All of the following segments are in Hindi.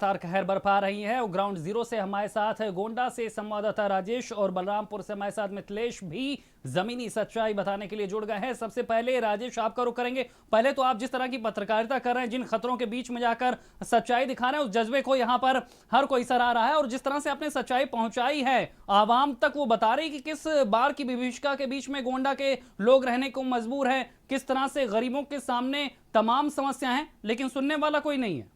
लगातार कहर बरपा रही है। ग्राउंड जीरो से हमारे साथ गोंडा से संवाददाता राजेश और बलरामपुर से हमारे साथ मिथिलेश भी जमीनी सच्चाई बताने के लिए जुड़ गए हैं। सबसे पहले राजेश, आपका रुख करेंगे। पहले तो आप जिस तरह की पत्रकारिता कर रहे हैं, जिन खतरों के बीच में जाकर सच्चाई दिखा रहे हैं, उस जज्बे को यहाँ पर हर कोई सराह रहा है और जिस तरह से आपने सच्चाई पहुंचाई है आवाम तक, वो बता रही कि किस बार की विभीषिका के बीच में गोंडा के लोग रहने को मजबूर है, किस तरह से गरीबों के सामने तमाम समस्याएं हैं, लेकिन सुनने वाला कोई नहीं है।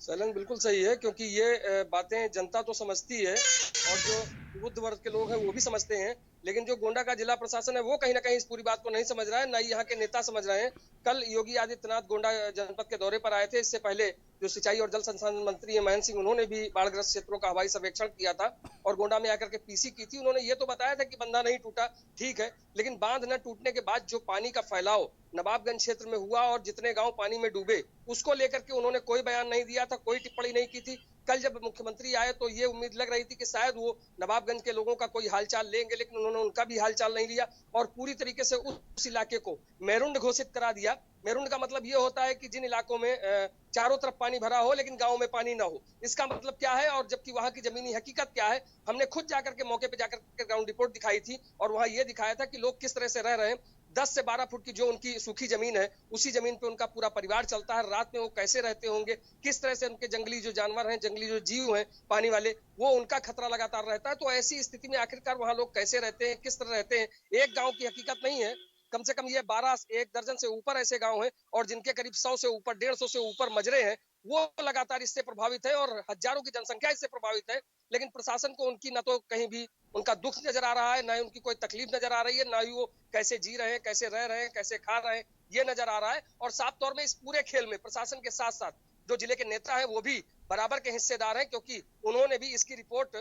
सैलन बिल्कुल सही है, क्योंकि ये बातें जनता तो समझती है और जो बुद्ध वर्ग के लोग हैं वो भी समझते हैं, लेकिन जो गोंडा का जिला प्रशासन है वो कहीं ना कहीं इस पूरी बात को नहीं समझ रहा है, ना ही यहाँ के नेता समझ रहे हैं। कल योगी आदित्यनाथ गोंडा जनपद के दौरे पर आए थे। इससे पहले जो सिंचाई और जल संसाधन मंत्री है महेंद्र सिंह, उन्होंने भी बाढ़ग्रस्त क्षेत्रों का हवाई सर्वेक्षण किया था और गोंडा में आकर के पीसी की थी। उन्होंने ये तो बताया था कि बंधा नहीं टूटा, ठीक है, लेकिन बांध न टूटने के बाद जो पानी का फैलाव नवाबगंज क्षेत्र में हुआ और जितने गांव पानी में डूबे, उसको लेकर के उन्होंने कोई बयान नहीं दिया था, कोई टिप्पणी नहीं की थी। कल जब मुख्यमंत्री आए तो ये उम्मीद लग रही थी कि शायद वो नवाबगंज के लोगों का कोई हालचाल लेंगे, लेकिन उन्होंने उनका भी हालचाल नहीं लिया और पूरी तरीके से उस इलाके को मेरुंड घोषित करा दिया। मेरुंड का मतलब ये होता है कि जिन इलाकों में चारों तरफ पानी भरा हो लेकिन गांव में पानी ना हो। इसका मतलब क्या है और जबकि वहां की जमीनी हकीकत क्या है, हमने खुद जाकर के मौके पे जाकर के ग्राउंड रिपोर्ट दिखाई थी और वहां ये दिखाया था कि लोग किस तरह से रह रहे हैं। 10 से 12 फुट की जो उनकी सूखी जमीन है, उसी जमीन पे उनका पूरा परिवार चलता है। रात में वो कैसे रहते होंगे, किस तरह से उनके जंगली जो जानवर हैं, जंगली जो जीव हैं पानी वाले, वो उनका खतरा लगातार रहता है। तो ऐसी स्थिति में आखिरकार वहां लोग कैसे रहते हैं, किस तरह रहते हैं, एक गांव की हकीकत नहीं है। कम से कम ये 12 एक दर्जन से ऊपर ऐसे गांव हैं और जिनके करीब 100 से ऊपर 150 से ऊपर मजरे हैं, वो लगातार इससे प्रभावित है और हजारों की जनसंख्या इससे प्रभावित है। लेकिन प्रशासन को उनकी न तो कहीं भी उनका दुख नजर आ रहा है, ना ही उनकी कोई तकलीफ नजर आ रही है, ना ही वो कैसे जी रहे हैं, कैसे रह रहे हैं, कैसे खा रहे हैं, ये नजर आ रहा है। और साफ तौर में इस पूरे खेल में प्रशासन के साथ साथ जो जिले के नेता है वो भी बराबर के हिस्सेदार हैं, क्योंकि उन्होंने भी इसकी रिपोर्ट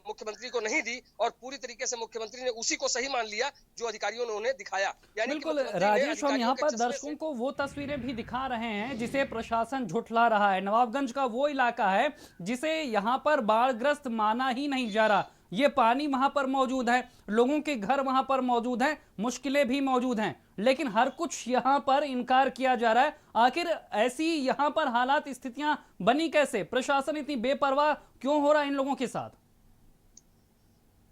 मुख्यमंत्री को नहीं दी और पूरी तरीके से मुख्यमंत्री ने उसी को सही मान लिया जो अधिकारियों ने उन्हें दिखाया। यानी बिल्कुल राजेश, हम यहाँ पर दर्शकों को वो तस्वीरें भी दिखा रहे हैं जिसे प्रशासन झुठला रहा है। नवाबगंज का वो इलाका है जिसे यहाँ पर बाढ़ग्रस्त माना ही नहीं जा रहा। ये पानी वहां पर मौजूद है, लोगों के घर वहां पर मौजूद हैं, मुश्किलें भी मौजूद हैं, लेकिन हर कुछ यहां पर इनकार किया जा रहा है। आखिर ऐसी यहां पर हालात, स्थितियां बनी कैसे? प्रशासन इतनी बेपरवाह क्यों हो रहा है इन लोगों के साथ?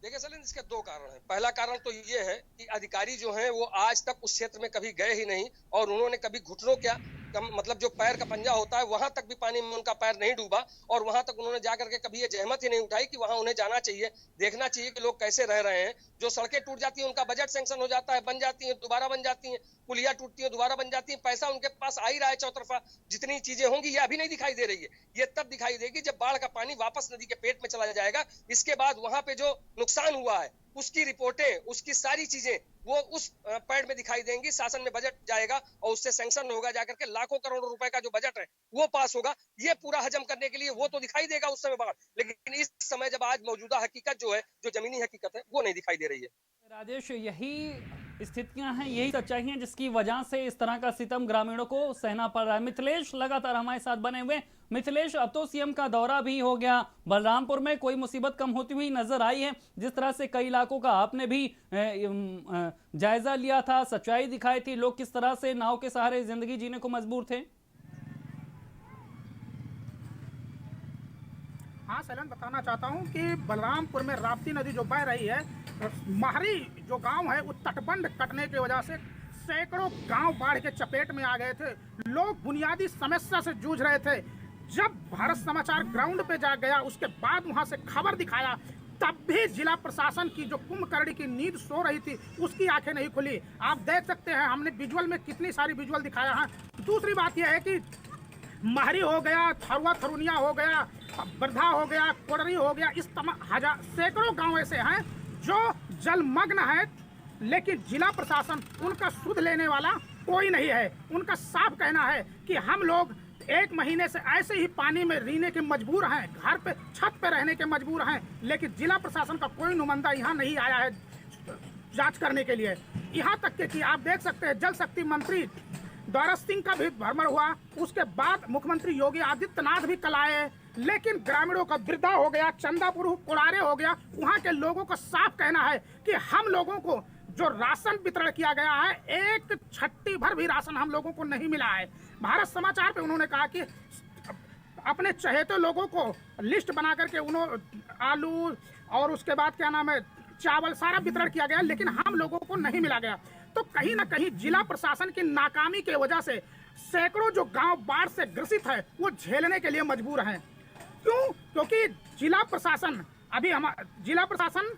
देखिए सलीम, इसके दो कारण हैं। पहला कारण तो ये है कि अधिकारी जो हैं वो आज तक उस क्षेत्र में कभी गए ही नहीं और उन्होंने कभी घुटनों क्या मतलब जो पैर का पंजा होता है वहां तक भी पानी में उनका पैर नहीं डूबा और वहां तक उन्होंने जाकर के कभी ये जहमत ही नहीं उठाई कि वहां उन्हें जाना चाहिए, देखना चाहिए कि लोग कैसे रह रहे हैं। जो सड़कें टूट जाती हैं उनका बजट सैंक्शन हो जाता है, बन जाती है, दोबारा बन जाती है, पुलिया टूटती है, दोबारा बन जाती है, पैसा उनके पास आ ही रहा है चौतरफा। जितनी चीजें होंगी ये अभी नहीं दिखाई दे रही है, ये तब दिखाई देगी जब बाढ़ का पानी वापस नदी के पेट में चला जाएगा। इसके बाद वहां पे जो नुकसान हुआ है उसकी रिपोर्टें, उसकी सारी चीजें वो उस पैड में दिखाई देंगी। शासन में बजट जाएगा और उससे सैंक्शन होगा, जाकर के लाखों करोड़ों रुपए का जो बजट है वो पास होगा। ये पूरा हजम करने के लिए वो तो दिखाई देगा उस समय बाद, लेकिन इस समय जब आज मौजूदा हकीकत जो है, जो जमीनी हकीकत है, वो नहीं दिखाई दे रही है। राजेश, यही स्थितियां हैं, यही सच्चाई हैं जिसकी वजह से इस तरह का सितम ग्रामीणों को सहना पड़ रहा है। मिथिलेश लगातार हमारे साथ बने हुए। मिथिलेश, अब तो सीएम का दौरा भी हो गया, बलरामपुर में कोई मुसीबत कम होती हुई नजर आई है? जिस तरह से कई इलाकों का आपने भी जायजा लिया था, सच्चाई दिखाई थी, लोग किस तरह से नाव के सहारे जिंदगी जीने को मजबूर थे। हाँ सैलन, बताना चाहता हूँ कि बलरामपुर में राप्ती नदी जो बह रही है, माहरी जो गांव है वो तटबंध कटने की वजह से सैकड़ों गांव बाढ़ के चपेट में आ गए थे। लोग बुनियादी समस्या से जूझ रहे थे। जब भारत समाचार ग्राउंड पे जा गया, उसके बाद वहां से खबर दिखाया, तब भी जिला प्रशासन की जो कुंभकर्णी की नींद सो रही थी उसकी आंखें नहीं खुली। आप देख सकते हैं, हमने विजुअल में कितनी सारी विजुअल दिखाया है। दूसरी बात यह है कि महरी हो गया, थरुआ थरुनिया हो गया, वर्धा हो गया, कोडरी हो गया, इस सैकड़ों गांव ऐसे हैं जो जलमग्न है, लेकिन जिला प्रशासन उनका सुध लेने वाला कोई नहीं है। उनका साफ कहना है कि हम लोग 1 महीने से ऐसे ही पानी में रहने के मजबूर हैं, घर पे छत पे रहने के मजबूर हैं, लेकिन जिला प्रशासन का कोई नुमाइंदा यहाँ नहीं आया है जांच करने के लिए। यहाँ तक के कि आप देख सकते हैं, जल शक्ति मंत्री द्वारा सिंह का भी भ्रमण हुआ, उसके बाद मुख्यमंत्री योगी आदित्यनाथ भी कल आए, लेकिन ग्रामीणों का वृद्धा हो गया, चंदापुर कोड़ारे हो गया, वहां के लोगों का साफ कहना है कि हम लोगों को जो राशन वितरण किया गया है, 1 छट्टी भर भी राशन हम लोगों को नहीं मिला है। भारत समाचार पे उन्होंने कहा कि अपने चहेते लोगों को लिस्ट बना करके उन्होंने आलू और उसके बाद क्या नाम है चावल सारा वितरण किया गया, लेकिन हम लोगों को नहीं मिला गया। तो कहीं ना कहीं जिला प्रशासन की नाकामी की वजह से सैकड़ों जो गांव बाढ़ से ग्रसित है वो झेलने के लिए मजबूर हैं। क्यों? क्योंकि जिला प्रशासन जिला प्रशासन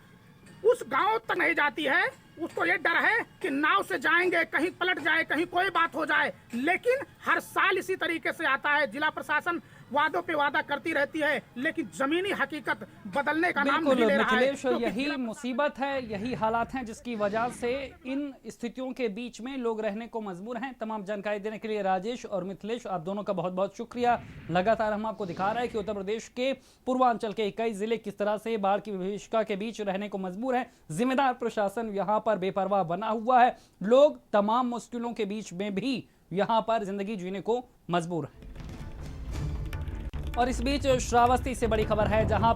उस गांव तक नहीं जाती है। उसको ये डर है कि नाव से जाएंगे, कहीं पलट जाए, कहीं कोई बात हो जाए। लेकिन हर साल इसी तरीके से आता है, जिला प्रशासन वादों पे वादा करती रहती है, लेकिन जमीनी हकीकत बदलने का नाम नहीं ले रहा है। मिथिलेश, यही मुसीबत है, यही हालात हैं जिसकी वजह से इन स्थितियों के बीच में लोग रहने को मजबूर हैं। तमाम जानकारी देने के लिए राजेश और मिथिलेश, आप दोनों का बहुत बहुत शुक्रिया। लगातार हम आपको दिखा रहे हैं कि उत्तर प्रदेश के पूर्वांचल के कई जिले किस तरह से बाढ़ की विभीषिका के बीच रहने को मजबूर है। जिम्मेदार प्रशासन यहाँ पर बेपरवाह बना हुआ है। लोग तमाम मुश्किलों के बीच में भी यहाँ पर जिंदगी जीने को मजबूर है। और इस बीच श्रावस्ती से बड़ी खबर है, जहां